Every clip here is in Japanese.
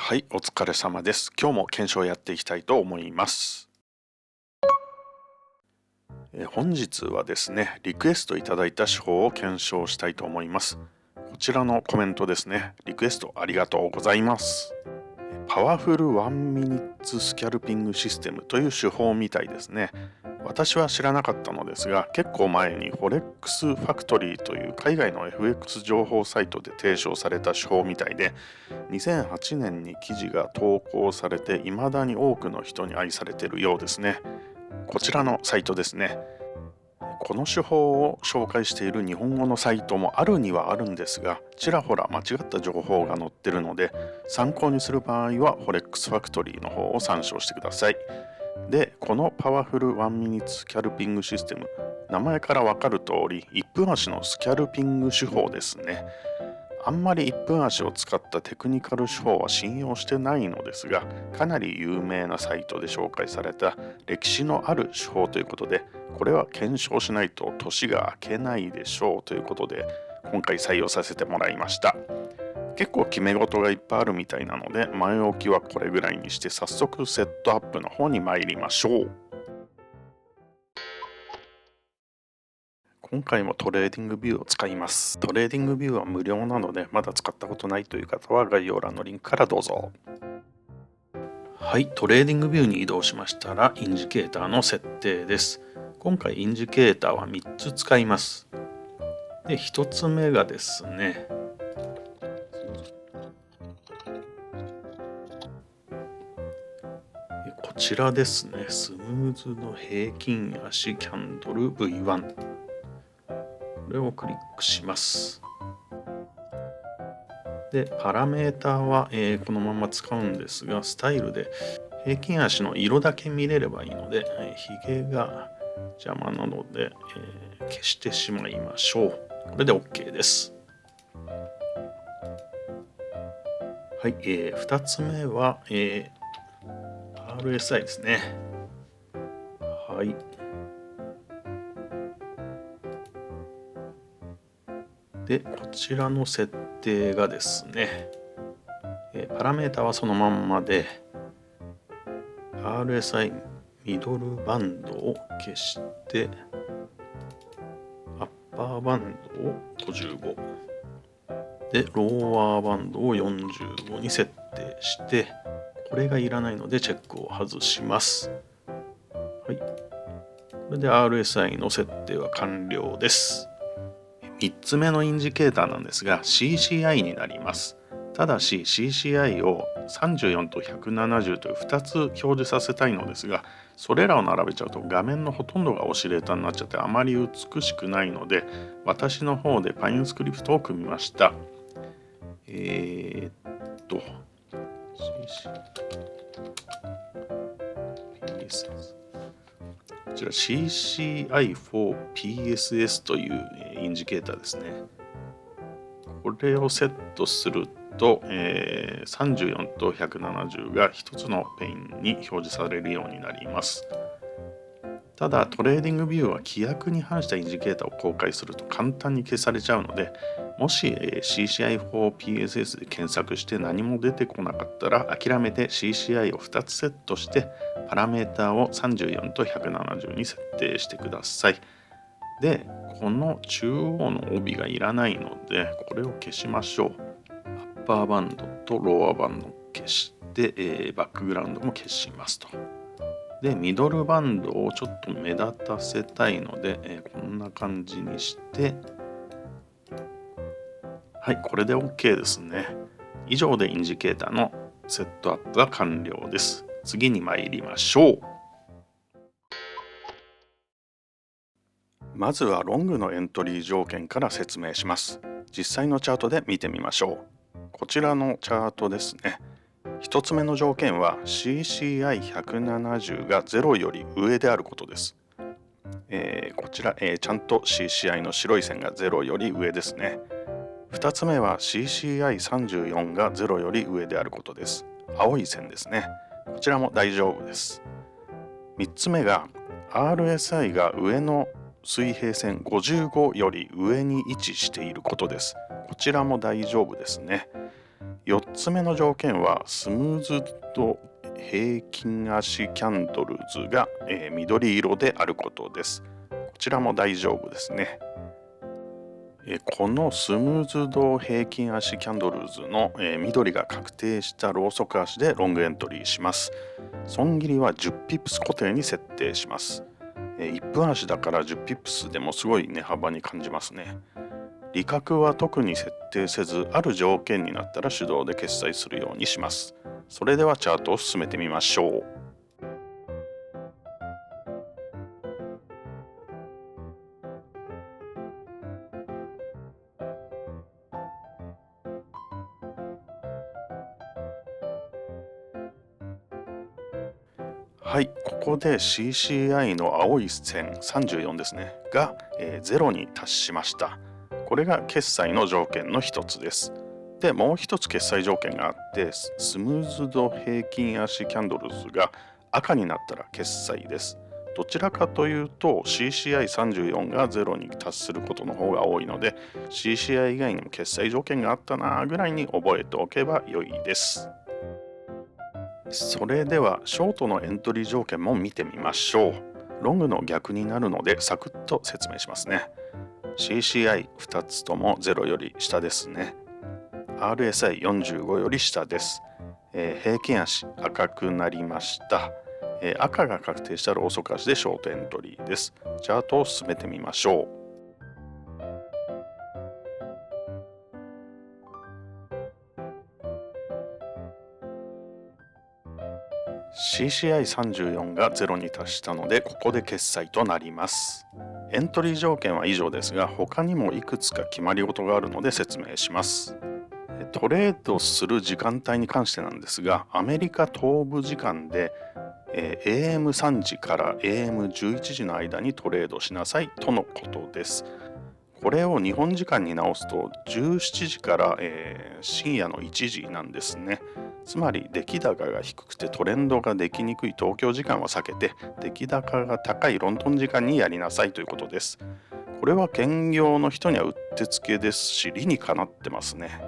はい、お疲れ様です。今日も検証をやっていきたいと思います。本日はですね、リクエストいただいた手法を検証したいと思います。こちらのコメントですね、リクエストありがとうございます。パワフルワンミニッツスキャルピングシステムという手法みたいですね。私は知らなかったのですが、結構前に Forex Factory という海外の FX 情報サイトで提唱された手法みたいで、2008年に記事が投稿されて未だに多くの人に愛されているようですね。こちらのサイトですね。この手法を紹介している日本語のサイトもあるにはあるんですが、ちらほら間違った情報が載ってるので、参考にする場合は Forex Factory の方を参照してください。で、このパワフルワンミニッツスキャルピングシステム、名前からわかる通り、1分足のスキャルピング手法ですね。あんまり1分足を使ったテクニカル手法は信用してないのですが、かなり有名なサイトで紹介された歴史のある手法ということで、これは検証しないと年が明けないでしょうということで、今回採用させてもらいました。結構決め事がいっぱいあるみたいなので、前置きはこれぐらいにして早速セットアップの方に参りましょう。今回もトレーディングビューを使います。トレーディングビューは無料なので、まだ使ったことないという方は概要欄のリンクからどうぞ。はい、トレーディングビューに移動しましたら、インジケーターの設定です。今回インジケーターは3つ使います。で、1つ目がですね、こちらですね、スムーズの平均足キャンドル V1。これをクリックします。で、パラメータは、このまま使うんですが、スタイルで平均足の色だけ見れればいいので、ひげが邪魔なので、消してしまいましょう。これで OK です。はい、2つ目は、RSI ですね。はい。で、こちらの設定がですね、パラメータはそのまんまで、RSI ミドルバンドを消して、アッパーバンドを55で、ローワーバンドを45に設定して、これがいらないのでチェックを外します。はい。これで RSI の設定は完了です。3つ目のインジケーターなんですが CCI になります。ただし CCI を34と170という2つ表示させたいのですが、それらを並べちゃうと画面のほとんどがオシレーターになっちゃってあまり美しくないので、私の方で Pine スクリプトを組みました。こちら CCI for PSS というインジケーターですね。これをセットすると、34と170が1つのペインに表示されるようになります。ただトレーディングビューは規約に反したインジケーターを公開すると簡単に消されちゃうので、もし CCI for PSS で検索して何も出てこなかったら諦めて CCI を2つセットしてパラメータを34と170に設定してください。で、この中央の帯がいらないのでこれを消しましょう。アッパーバンドとローアーバンドを消して、バックグラウンドも消しますと。で、ミドルバンドをちょっと目立たせたいので、こんな感じにして、はい、これで OK ですね。以上でインジケーターのセットアップが完了です。次に参りましょう。まずはロングのエントリー条件から説明します。実際のチャートで見てみましょう。こちらのチャートですね。1つ目の条件は CCI170 が0より上であることです。こちら、ちゃんと CCI の白い線が0より上ですね。2つ目は CCI34 が0より上であることです。青い線ですね。こちらも大丈夫です。3つ目が RSI が上の水平線55より上に位置していることです。こちらも大丈夫ですね。4つ目の条件はスムーズド平均足キャンドルズが、緑色であることです。こちらも大丈夫ですね。このスムーズド平均足キャンドルズの、緑が確定したローソク足でロングエントリーします。損切りは10ピップス固定に設定します。1分足だから10ピップスでもすごい値幅に感じますね。利確は特に設定せず、ある条件になったら手動で決済するようにします。それではチャートを進めてみましょう。はい、ここで CCI の青い線34ですねが、0に達しました。これが決済の条件の一つです。で、もう一つ決済条件があって、スムーズド平均足キャンドルズが赤になったら決済です。どちらかというと CCI34 が0に達することの方が多いので、 CCI 以外にも決済条件があったなぐらいに覚えておけば良いです。それではショートのエントリー条件も見てみましょう。ロングの逆になるのでサクッと説明しますね。CCI2 つとも0より下ですね。RSI45 より下です。平均足赤くなりました。赤が確定したローソク足でショートエントリーです。チャートを進めてみましょう。CCI34 が0に達したので、ここで決済となります。エントリー条件は以上ですが、他にもいくつか決まり事があるので説明します。トレードする時間帯に関してなんですが、アメリカ東部時間で、AM3 時から AM11 時の間にトレードしなさいとのことです。これを日本時間に直すと17時から、深夜の1時なんですね。つまり出来高が低くてトレンドができにくい東京時間は避けて、出来高が高いロンドン時間にやりなさいということです。これは兼業の人にはうってつけですし、理にかなってますね。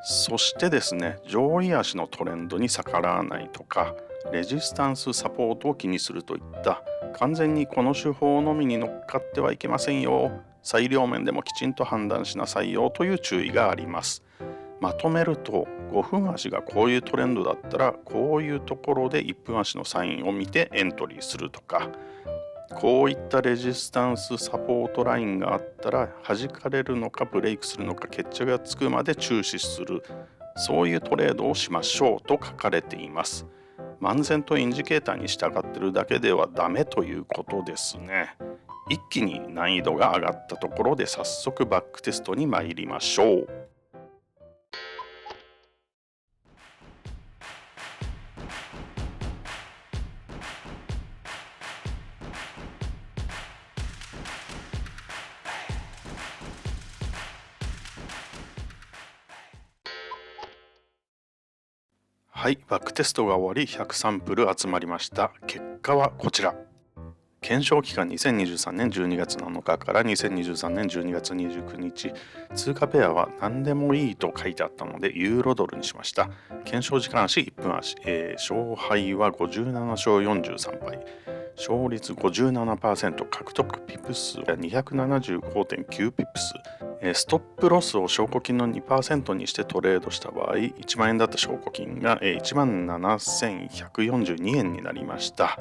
そしてですね、上位足のトレンドに逆らわないとか、レジスタンスサポートを気にするといった完全にこの手法のみに乗っかってはいけませんよ、裁量面でもきちんと判断しなさいよという注意があります。まとめると、5分足がこういうトレンドだったらこういうところで1分足のサインを見てエントリーするとか、こういったレジスタンスサポートラインがあったら弾かれるのかブレイクするのか決着がつくまで注視する、そういうトレードをしましょうと書かれています。漫然とインジケーターに従ってるだけではダメということですね。一気に難易度が上がったところで早速バックテストに参りましょう。はい、バックテストが終わり100サンプル集まりました。結果はこちら。検証期間2023年12月7日から2023年12月29日。通貨ペアは何でもいいと書いてあったのでユーロドルにしました。検証時間足1分足。勝敗は57勝43敗。勝率 57%、獲得ピップ数は 275.9 ピップス。ストップロスを証拠金の 2% にしてトレードした場合、1万円だった証拠金が 17,142 円になりました。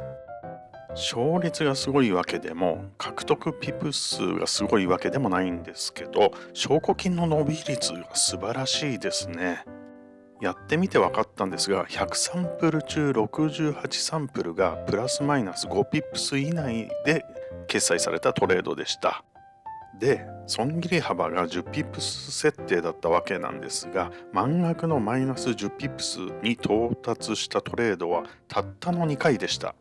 勝率がすごいわけでも獲得ピプ数がすごいわけでもないんですけど、証拠金の伸び率が素晴らしいですね。やってみて分かったんですが、100サンプル中68サンプルがプラスマイナス5ピップス以内で決済されたトレードでした。で、損切り幅が10ピップス設定だったわけなんですが、満額のマイナス10ピップスに到達したトレードはたったの2回でした。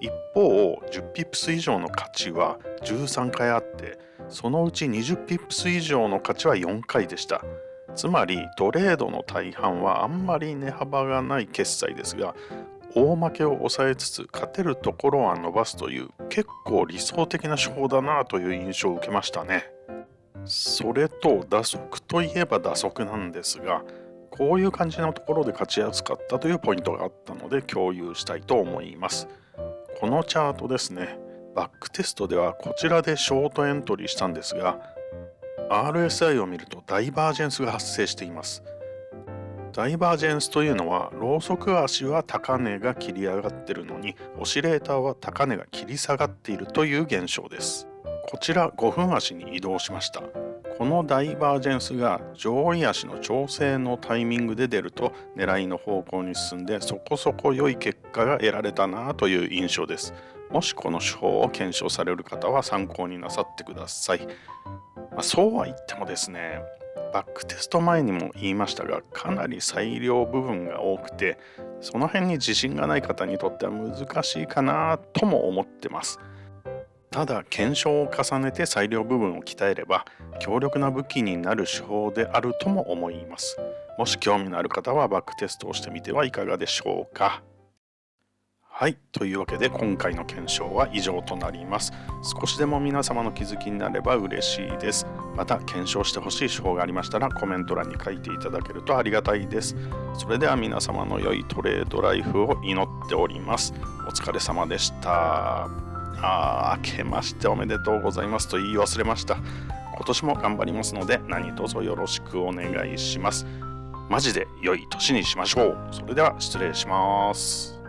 一方、10ピップス以上の価値は13回あって、そのうち20ピップス以上の価値は4回でした。つまりトレードの大半はあんまり値幅がない決済ですが、大負けを抑えつつ勝てるところは伸ばすという結構理想的な手法だなという印象を受けましたね。それと打足といえば打足なんですが、こういう感じのところで勝ちやすかったというポイントがあったので共有したいと思います。このチャートですね、バックテストではこちらでショートエントリーしたんですが、RSI を見るとダイバージェンスが発生しています。ダイバージェンスというのは、ローソク足は高値が切り上がっているのに、オシレーターは高値が切り下がっているという現象です。こちら5分足に移動しました。このダイバージェンスが上位足の調整のタイミングで出ると狙いの方向に進んでそこそこ良い結果が得られたなという印象です。もしこの手法を検証される方は参考になさってください。そうは言ってもですね、バックテスト前にも言いましたが、かなり裁量部分が多くて、その辺に自信がない方にとっては難しいかなとも思ってます。ただ検証を重ねて裁量部分を鍛えれば強力な武器になる手法であるとも思います。もし興味のある方はバックテストをしてみてはいかがでしょうか。はい、というわけで今回の検証は以上となります。少しでも皆様の気づきになれば嬉しいです。また検証してほしい手法がありましたらコメント欄に書いていただけるとありがたいです。それでは皆様の良いトレードライフを祈っております。お疲れ様でした。明けましておめでとうございますと言い忘れました。今年も頑張りますので何卒よろしくお願いします。マジで良い年にしましょう。それでは失礼します。